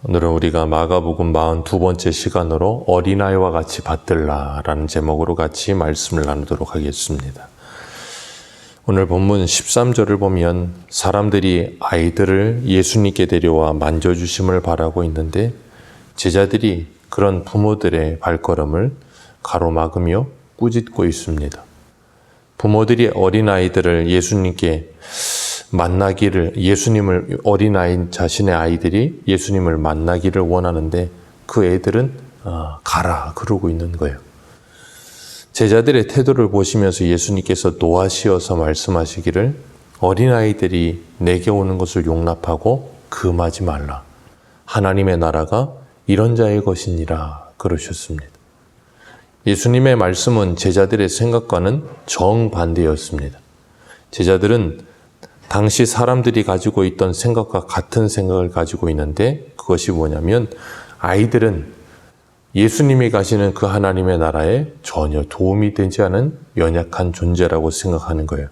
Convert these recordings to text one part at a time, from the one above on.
오늘은 우리가 마가복음 42번째 시간으로 어린아이와 같이 받들라라는 제목으로 같이 말씀을 나누도록 하겠습니다. 오늘 본문 13절을 보면 사람들이 아이들을 예수님께 데려와 만져주심을 바라고 있는데 제자들이 그런 부모들의 발걸음을 가로막으며 꾸짖고 있습니다. 부모들이 어린아이들을 예수님께 예수님을 어린아이 자신의 아이들이 예수님을 만나기를 원하는데 그 애들은 가라 그러고 있는 거예요. 제자들의 태도를 보시면서 예수님께서 노하시어서 말씀하시기를 어린아이들이 내게 오는 것을 용납하고 금하지 말라. 하나님의 나라가 이런 자의 것이니라 그러셨습니다. 예수님의 말씀은 제자들의 생각과는 정반대였습니다. 제자들은 당시 사람들이 가지고 있던 생각과 같은 생각을 가지고 있는데 그것이 뭐냐면 아이들은 예수님이 가시는 그 하나님의 나라에 전혀 도움이 되지 않은 연약한 존재라고 생각하는 거예요.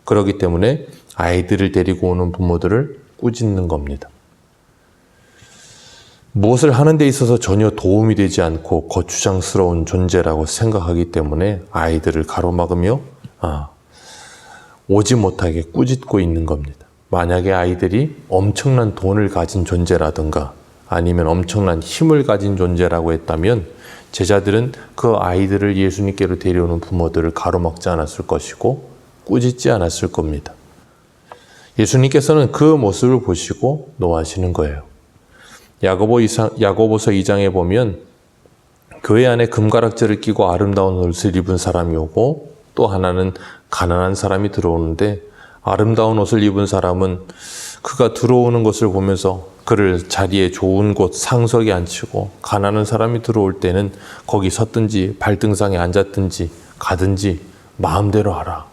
그렇기 때문에 아이들을 데리고 오는 부모들을 꾸짖는 겁니다. 무엇을 하는 데 있어서 전혀 도움이 되지 않고 거추장스러운 존재라고 생각하기 때문에 아이들을 가로막으며 오지 못하게 꾸짖고 있는 겁니다. 만약에 아이들이 엄청난 돈을 가진 존재라든가 아니면 엄청난 힘을 가진 존재라고 했다면 제자들은 그 아이들을 예수님께로 데려오는 부모들을 가로막지 않았을 것이고 꾸짖지 않았을 겁니다. 예수님께서는 그 모습을 보시고 노하시는 거예요. 야고보서 2장에 보면 교회 안에 금가락지를 끼고 아름다운 옷을 입은 사람이 오고 또 하나는 가난한 사람이 들어오는데 아름다운 옷을 입은 사람은 그가 들어오는 것을 보면서 그를 자리에 좋은 곳 상석에 앉히고 가난한 사람이 들어올 때는 거기 섰든지 발등상에 앉았든지 가든지 마음대로 하라.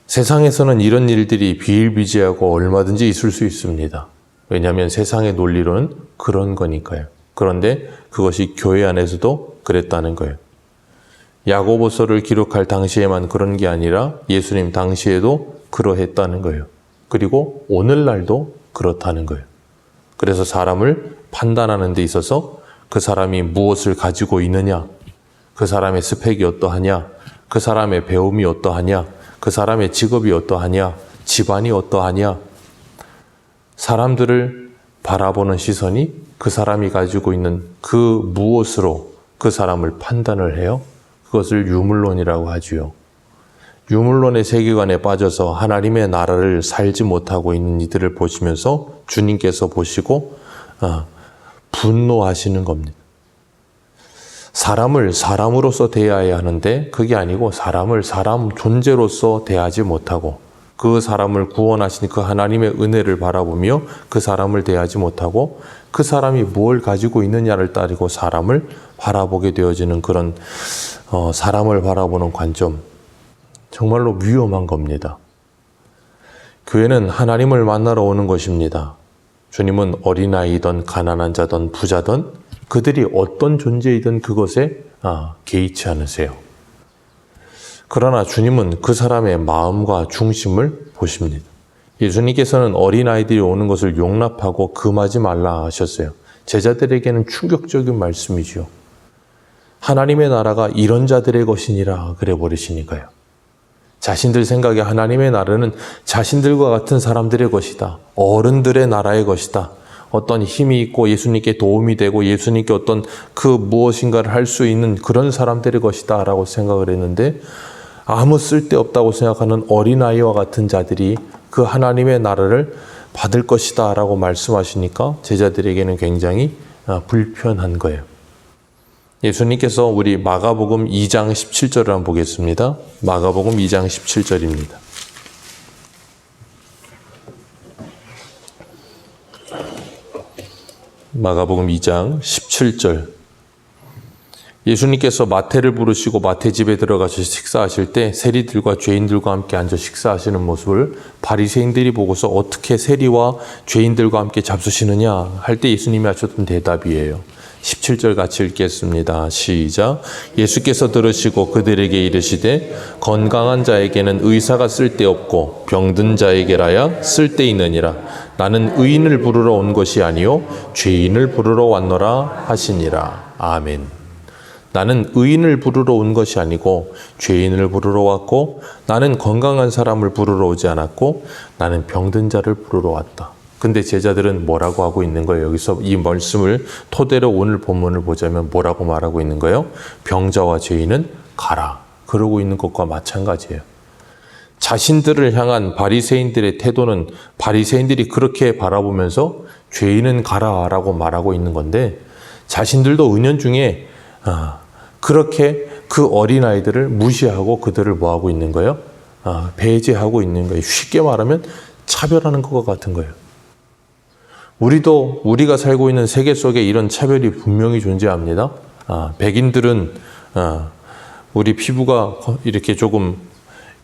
세상에서는 이런 일들이 비일비재하고 얼마든지 있을 수 있습니다. 왜냐하면 세상의 논리로는 그런 거니까요. 그런데 그것이 교회 안에서도 그랬다는 거예요. 야고보서를 기록할 당시에만 그런 게 아니라 예수님 당시에도 그러했다는 거예요. 그리고 오늘날도 그렇다는 거예요. 그래서 사람을 판단하는 데 있어서 그 사람이 무엇을 가지고 있느냐, 그 사람의 스펙이 어떠하냐, 그 사람의 배움이 어떠하냐, 그 사람의 직업이 어떠하냐, 집안이 어떠하냐, 사람들을 바라보는 시선이 그 사람이 가지고 있는 그 무엇으로 그 사람을 판단을 해요? 그것을 유물론이라고 하지요. 유물론의 세계관에 빠져서 하나님의 나라를 살지 못하고 있는 이들을 보시면서 주님께서 보시고 분노하시는 겁니다. 사람을 사람으로서 대해야 하는데 그게 아니고 사람을 사람 존재로서 대하지 못하고 그 사람을 구원하신 그 하나님의 은혜를 바라보며 그 사람을 대하지 못하고 그 사람이 뭘 가지고 있느냐를 따지고 사람을 바라보게 되어지는 그런 사람을 바라보는 관점, 정말로 위험한 겁니다. 교회는 하나님을 만나러 오는 것입니다. 주님은 어린아이든 가난한 자든 부자든 그들이 어떤 존재이든 그것에 개의치 않으세요. 그러나 주님은 그 사람의 마음과 중심을 보십니다. 예수님께서는 어린아이들이 오는 것을 용납하고 금하지 말라 하셨어요. 제자들에게는 충격적인 말씀이죠. 하나님의 나라가 이런 자들의 것이니라 그래 버리시니까요. 자신들 생각에 하나님의 나라는 자신들과 같은 사람들의 것이다. 어른들의 나라의 것이다. 어떤 힘이 있고 예수님께 도움이 되고 예수님께 어떤 그 무엇인가를 할 수 있는 그런 사람들의 것이다 라고 생각을 했는데 아무 쓸데없다고 생각하는 어린아이와 같은 자들이 그 하나님의 나라를 받을 것이다 라고 말씀하시니까 제자들에게는 굉장히 불편한 거예요. 예수님께서 우리 마가복음 2장 17절을 한번 보겠습니다. 마가복음 2장 17절입니다. 마가복음 2장 17절. 예수님께서 마태를 부르시고 마태 집에 들어가서 식사하실 때 세리들과 죄인들과 함께 앉아 식사하시는 모습을 바리새인들이 보고서 어떻게 세리와 죄인들과 함께 잡수시느냐 할 때 예수님이 하셨던 대답이에요. 17절 같이 읽겠습니다. 시작. 예수께서 들으시고 그들에게 이르시되 건강한 자에게는 의사가 쓸데없고 병든 자에게라야 쓸데있느니라. 나는 의인을 부르러 온 것이 아니요 죄인을 부르러 왔노라 하시니라. 아멘. 나는 의인을 부르러 온 것이 아니고 죄인을 부르러 왔고 나는 건강한 사람을 부르러 오지 않았고 나는 병든 자를 부르러 왔다. 근데 제자들은 뭐라고 하고 있는 거예요? 여기서 이 말씀을 토대로 오늘 본문을 보자면 뭐라고 말하고 있는 거예요? 병자와 죄인은 가라. 그러고 있는 것과 마찬가지예요. 자신들을 향한 바리새인들의 태도는 바리새인들이 그렇게 바라보면서 죄인은 가라라고 말하고 있는 건데 자신들도 은연중에 그렇게 그 어린아이들을 무시하고 그들을 뭐하고 있는 거예요? 배제하고 있는 거예요. 쉽게 말하면 차별하는 것과 같은 거예요. 우리가 살고 있는 세계 속에 이런 차별이 분명히 존재합니다. 백인들은 우리 피부가 이렇게 조금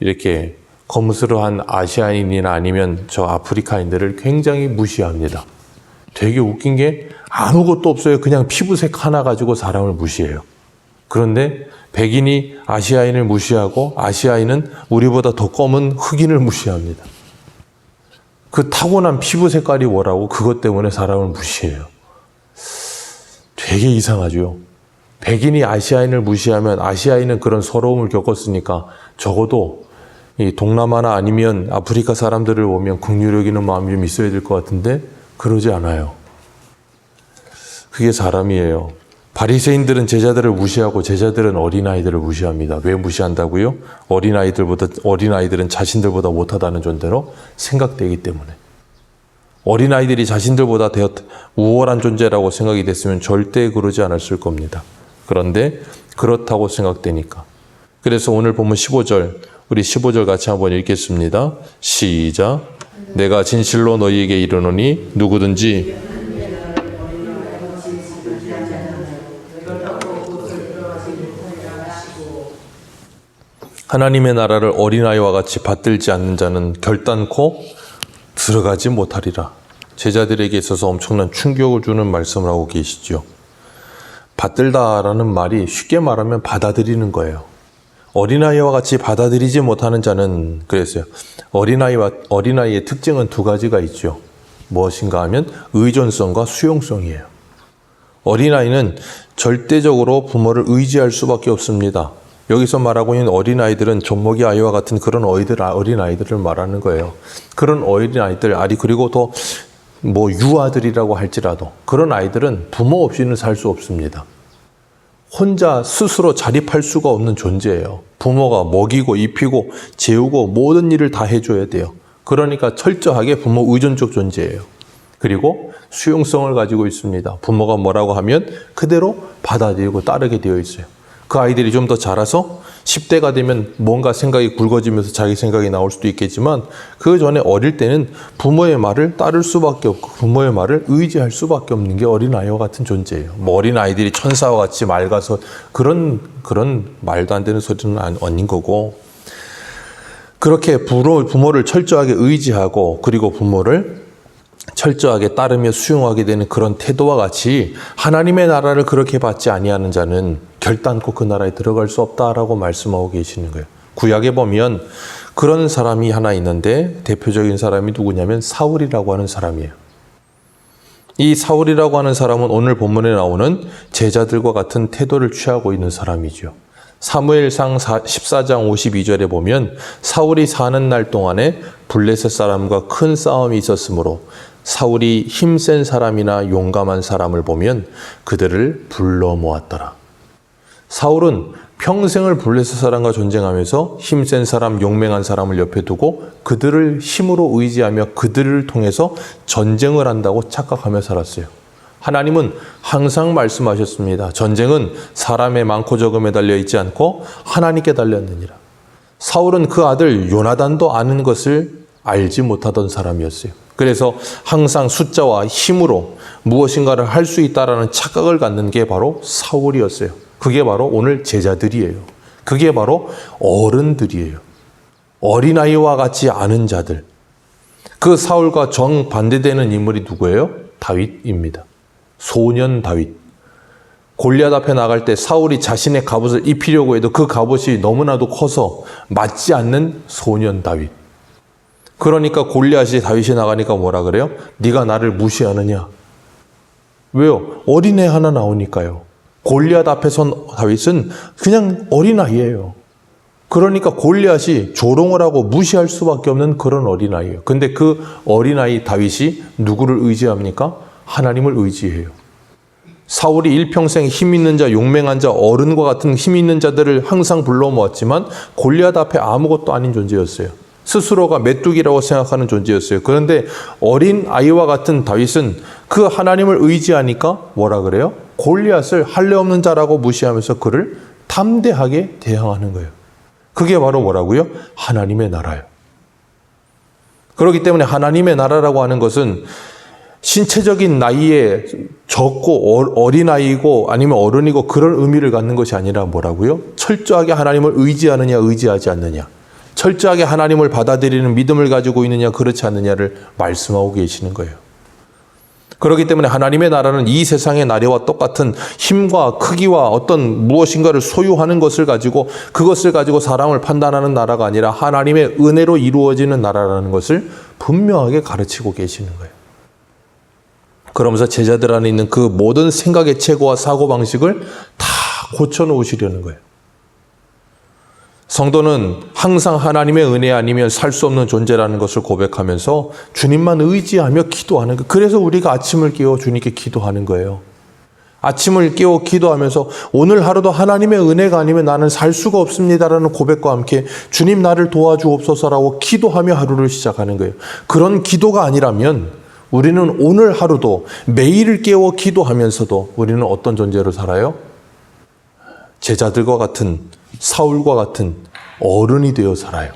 이렇게 검은스러운 아시아인이나 아니면 저 아프리카인들을 굉장히 무시합니다. 되게 웃긴 게 아무것도 없어요. 그냥 피부색 하나 가지고 사람을 무시해요. 그런데 백인이 아시아인을 무시하고 아시아인은 우리보다 더 검은 흑인을 무시합니다. 그 타고난 피부 색깔이 뭐라고 그것 때문에 사람을 무시해요. 되게 이상하죠. 백인이 아시아인을 무시하면 아시아인은 그런 서러움을 겪었으니까 적어도 이 동남아나 아니면 아프리카 사람들을 보면 긍휼 여기는 마음이 좀 있어야 될 것 같은데 그러지 않아요. 그게 사람이에요. 바리새인들은 제자들을 무시하고 제자들은 어린아이들을 무시합니다. 왜 무시한다고요? 어린아이들은 자신들보다 못하다는 존재로 생각되기 때문에. 어린아이들이 자신들보다 우월한 존재라고 생각이 됐으면 절대 그러지 않았을 겁니다. 그런데 그렇다고 생각되니까. 그래서 오늘 본문 15절, 우리 15절 같이 한번 읽겠습니다. 시작. 내가 진실로 너희에게 이르노니 누구든지 하나님의 나라를 어린아이와 같이 받들지 않는 자는 결단코 들어가지 못하리라. 제자들에게 있어서 엄청난 충격을 주는 말씀을 하고 계시죠. 받들다라는 말이 쉽게 말하면 받아들이는 거예요. 어린아이와 같이 받아들이지 못하는 자는 그랬어요. 어린아이의 특징은 두 가지가 있죠. 무엇인가 하면 의존성과 수용성이에요. 어린아이는 절대적으로 부모를 의지할 수밖에 없습니다. 여기서 말하고 있는 어린아이들은 젖먹이 아이와 같은 그런 어린아이들을 말하는 거예요. 그런 어린아이들, 그리고 더 유아들이라고 할지라도 그런 아이들은 부모 없이는 살 수 없습니다. 혼자 스스로 자립할 수가 없는 존재예요. 부모가 먹이고 입히고 재우고 모든 일을 다 해줘야 돼요. 그러니까 철저하게 부모 의존적 존재예요. 그리고 수용성을 가지고 있습니다. 부모가 뭐라고 하면 그대로 받아들이고 따르게 되어 있어요. 그 아이들이 좀 더 자라서 10대가 되면 뭔가 생각이 굵어지면서 자기 생각이 나올 수도 있겠지만 그 전에 어릴 때는 부모의 말을 따를 수밖에 없고 부모의 말을 의지할 수밖에 없는 게 어린아이와 같은 존재예요. 어린아이들이 천사와 같이 맑아서 그런 말도 안 되는 소리는 아닌 거고, 그렇게 부모를 철저하게 의지하고 그리고 부모를 철저하게 따르며 수용하게 되는 그런 태도와 같이 하나님의 나라를 그렇게 받지 아니하는 자는 결단코 그 나라에 들어갈 수 없다라고 말씀하고 계시는 거예요. 구약에 보면 그런 사람이 하나 있는데 대표적인 사람이 누구냐면 사울이라고 하는 사람이에요. 이 사울이라고 하는 사람은 오늘 본문에 나오는 제자들과 같은 태도를 취하고 있는 사람이죠. 사무엘상 14장 52절에 보면 사울이 사는 날 동안에 블레셋 사람과 큰 싸움이 있었으므로 사울이 힘센 사람이나 용감한 사람을 보면 그들을 불러 모았더라. 사울은 평생을 블레셋 사람과 전쟁하면서 힘센 사람, 용맹한 사람을 옆에 두고 그들을 힘으로 의지하며 그들을 통해서 전쟁을 한다고 착각하며 살았어요. 하나님은 항상 말씀하셨습니다. 전쟁은 사람의 많고 적음에 달려있지 않고 하나님께 달렸느니라. 사울은 그 아들 요나단도 아는 것을 알지 못하던 사람이었어요. 그래서 항상 숫자와 힘으로 무엇인가를 할 수 있다라는 착각을 갖는 게 바로 사울이었어요. 그게 바로 오늘 제자들이에요. 그게 바로 어른들이에요. 어린아이와 같이 아는 자들. 그 사울과 정반대되는 인물이 누구예요? 다윗입니다. 소년 다윗. 골리앗 앞에 나갈 때 사울이 자신의 갑옷을 입히려고 해도 그 갑옷이 너무나도 커서 맞지 않는 소년 다윗. 그러니까 골리앗이 다윗이 나가니까 뭐라 그래요? 네가 나를 무시하느냐? 왜요? 어린애 하나 나오니까요. 골리앗 앞에 선 다윗은 그냥 어린아이예요. 그러니까 골리앗이 조롱을 하고 무시할 수밖에 없는 그런 어린아이예요. 근데 그 어린아이 다윗이 누구를 의지합니까? 하나님을 의지해요. 사울이 일평생 힘 있는 자, 용맹한 자, 어른과 같은 힘 있는 자들을 항상 불러 모았지만 골리앗 앞에 아무것도 아닌 존재였어요. 스스로가 메뚜기라고 생각하는 존재였어요. 그런데 어린 아이와 같은 다윗은 그 하나님을 의지하니까 뭐라 그래요? 골리앗을 할례 없는 자라고 무시하면서 그를 담대하게 대항하는 거예요. 그게 바로 뭐라고요? 하나님의 나라예요. 그렇기 때문에 하나님의 나라라고 하는 것은 신체적인 나이에 적고 어린아이고 아니면 어른이고 그런 의미를 갖는 것이 아니라 뭐라고요? 철저하게 하나님을 의지하느냐 의지하지 않느냐, 철저하게 하나님을 받아들이는 믿음을 가지고 있느냐 그렇지 않느냐를 말씀하고 계시는 거예요. 그렇기 때문에 하나님의 나라는 이 세상의 나라와 똑같은 힘과 크기와 어떤 무엇인가를 소유하는 것을 가지고 그것을 가지고 사람을 판단하는 나라가 아니라 하나님의 은혜로 이루어지는 나라라는 것을 분명하게 가르치고 계시는 거예요. 그러면서 제자들 안에 있는 그 모든 생각의 체고와 사고방식을 다 고쳐놓으시려는 거예요. 성도는 항상 하나님의 은혜 아니면 살 수 없는 존재라는 것을 고백하면서 주님만 의지하며 기도하는 거예요. 그래서 우리가 아침을 깨워 주님께 기도하는 거예요. 아침을 깨워 기도하면서 오늘 하루도 하나님의 은혜가 아니면 나는 살 수가 없습니다라는 고백과 함께 주님 나를 도와주옵소서라고 기도하며 하루를 시작하는 거예요. 그런 기도가 아니라면 우리는 오늘 하루도 매일을 깨워 기도하면서도 우리는 어떤 존재로 살아요? 제자들과 같은, 사울과 같은 어른이 되어 살아요.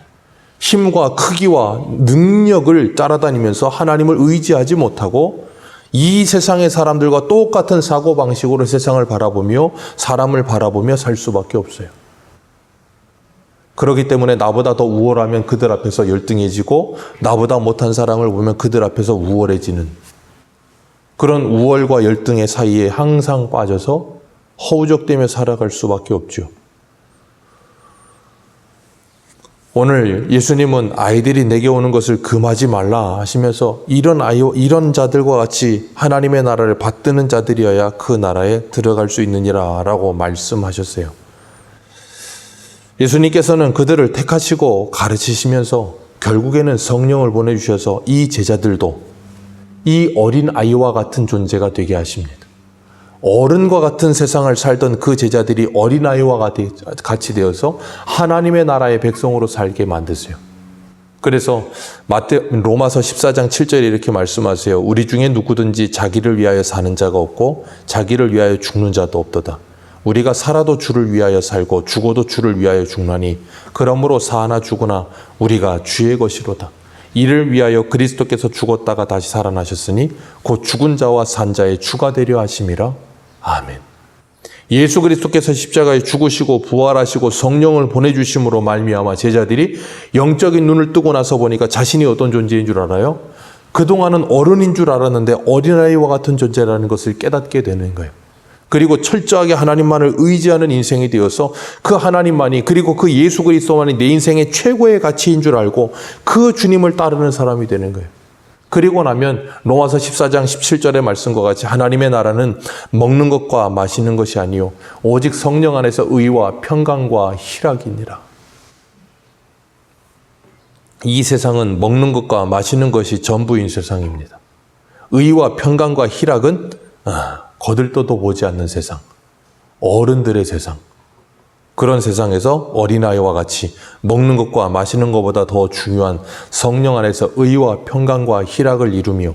힘과 크기와 능력을 따라다니면서 하나님을 의지하지 못하고 이 세상의 사람들과 똑같은 사고방식으로 세상을 바라보며 사람을 바라보며 살 수밖에 없어요. 그렇기 때문에 나보다 더 우월하면 그들 앞에서 열등해지고 나보다 못한 사람을 보면 그들 앞에서 우월해지는 그런 우월과 열등의 사이에 항상 빠져서 허우적대며 살아갈 수밖에 없죠. 오늘 예수님은 아이들이 내게 오는 것을 금하지 말라 하시면서 이런 자들과 같이 하나님의 나라를 받드는 자들이어야 그 나라에 들어갈 수 있느니라 라고 말씀하셨어요. 예수님께서는 그들을 택하시고 가르치시면서 결국에는 성령을 보내주셔서 이 제자들도 이 어린 아이와 같은 존재가 되게 하십니다. 어른과 같은 세상을 살던 그 제자들이 어린아이와 같이 되어서 하나님의 나라의 백성으로 살게 만드세요. 그래서 로마서 14장 7절에 이렇게 말씀하세요. 우리 중에 누구든지 자기를 위하여 사는 자가 없고 자기를 위하여 죽는 자도 없도다. 우리가 살아도 주를 위하여 살고 죽어도 주를 위하여 죽나니 그러므로 사나 죽으나 우리가 주의 것이로다. 이를 위하여 그리스도께서 죽었다가 다시 살아나셨으니 곧 죽은 자와 산 자의 주가 되려 하심이라. 아멘. 예수 그리스도께서 십자가에 죽으시고 부활하시고 성령을 보내주심으로 말미암아 제자들이 영적인 눈을 뜨고 나서 보니까 자신이 어떤 존재인 줄 알아요? 그동안은 어른인 줄 알았는데 어린아이와 같은 존재라는 것을 깨닫게 되는 거예요. 그리고 철저하게 하나님만을 의지하는 인생이 되어서 그 하나님만이 그리고 그 예수 그리스도만이 내 인생의 최고의 가치인 줄 알고 그 주님을 따르는 사람이 되는 거예요. 그리고 나면 로마서 14장 17절의 말씀과 같이 하나님의 나라는 먹는 것과 마시는 것이 아니요 오직 성령 안에서 의와 평강과 희락이니라. 이 세상은 먹는 것과 마시는 것이 전부인 세상입니다. 의와 평강과 희락은 거들떠도 보지 않는 세상, 어른들의 세상, 그런 세상에서 어린아이와 같이 먹는 것과 마시는 것보다 더 중요한 성령 안에서 의와 평강과 희락을 이루며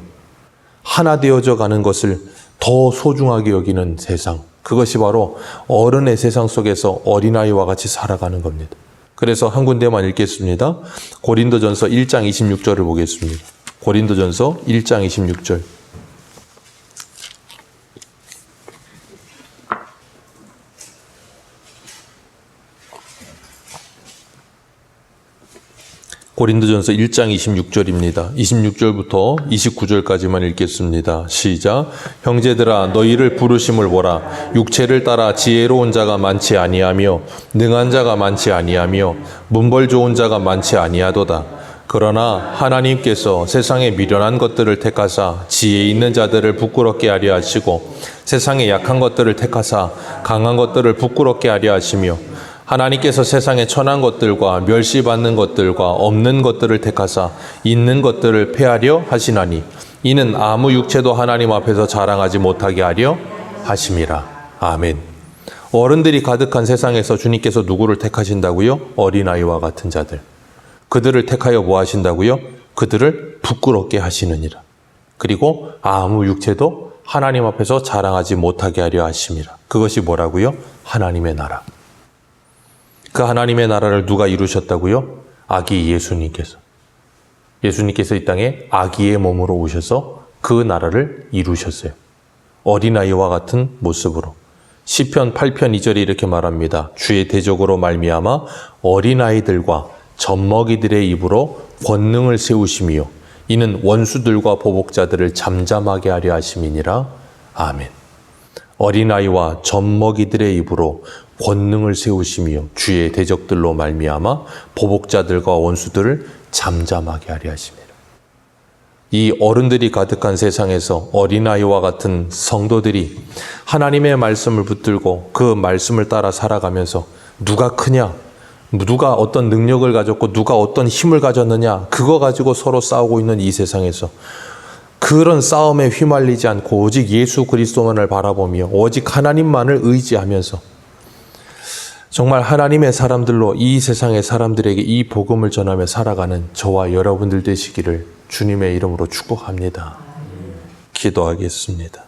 하나 되어져 가는 것을 더 소중하게 여기는 세상, 그것이 바로 어른의 세상 속에서 어린아이와 같이 살아가는 겁니다. 그래서 한 군데만 읽겠습니다. 고린도전서 1장 26절을 보겠습니다. 고린도전서 1장 26절. 고린도전서 1장 26절입니다. 26절부터 29절까지만 읽겠습니다. 시작. 형제들아 너희를 부르심을 보라. 육체를 따라 지혜로운 자가 많지 아니하며 능한 자가 많지 아니하며 문벌 좋은 자가 많지 아니하도다. 그러나 하나님께서 세상에 미련한 것들을 택하사 지혜 있는 자들을 부끄럽게 하려 하시고 세상에 약한 것들을 택하사 강한 것들을 부끄럽게 하려 하시며 하나님께서 세상에 천한 것들과 멸시받는 것들과 없는 것들을 택하사 있는 것들을 폐하려 하시나니 이는 아무 육체도 하나님 앞에서 자랑하지 못하게 하려 하심이라. 아멘. 어른들이 가득한 세상에서 주님께서 누구를 택하신다고요? 어린아이와 같은 자들. 그들을 택하여 뭐 하신다고요? 그들을 부끄럽게 하시느니라. 그리고 아무 육체도 하나님 앞에서 자랑하지 못하게 하려 하심이라. 그것이 뭐라고요? 하나님의 나라. 그 하나님의 나라를 누가 이루셨다고요? 아기 예수님께서. 예수님께서 이 땅에 아기의 몸으로 오셔서 그 나라를 이루셨어요. 어린아이와 같은 모습으로. 시편 8편 2절에 이렇게 말합니다. 주의 대적으로 말미암아 어린아이들과 젖먹이들의 입으로 권능을 세우시며 이는 원수들과 보복자들을 잠잠하게 하려 하심이니라. 아멘. 어린아이와 젖먹이들의 입으로 권능을 세우시며 주의 대적들로 말미암아 보복자들과 원수들을 잠잠하게 하려 하심이라. 이 어른들이 가득한 세상에서 어린아이와 같은 성도들이 하나님의 말씀을 붙들고 그 말씀을 따라 살아가면서 누가 크냐, 누가 어떤 능력을 가졌고 누가 어떤 힘을 가졌느냐, 그거 가지고 서로 싸우고 있는 이 세상에서 그런 싸움에 휘말리지 않고 오직 예수 그리스도만을 바라보며 오직 하나님만을 의지하면서 정말 하나님의 사람들로 이 세상의 사람들에게 이 복음을 전하며 살아가는 저와 여러분들 되시기를 주님의 이름으로 축복합니다. 기도하겠습니다.